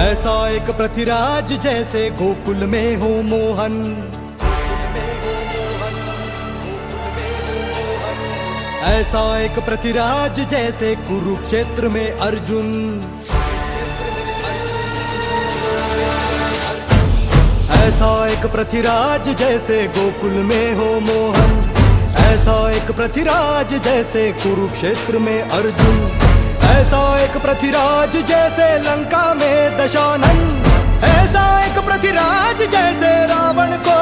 ऐसा एक पृथ्वीराज जैसे गोकुल में हो मोहन, ऐसा एक पृथ्वीराज जैसे कुरुक्षेत्र में अर्जुन, ऐसा एक पृथ्वीराज जैसे गोकुल में हो मोहन, ऐसा एक पृथ्वीराज जैसे कुरुक्षेत्र में अर्जुन, ऐसा एक पृथ्वीराज जैसे लंका में दशानन, ऐसा एक पृथ्वीराज जैसे रावण को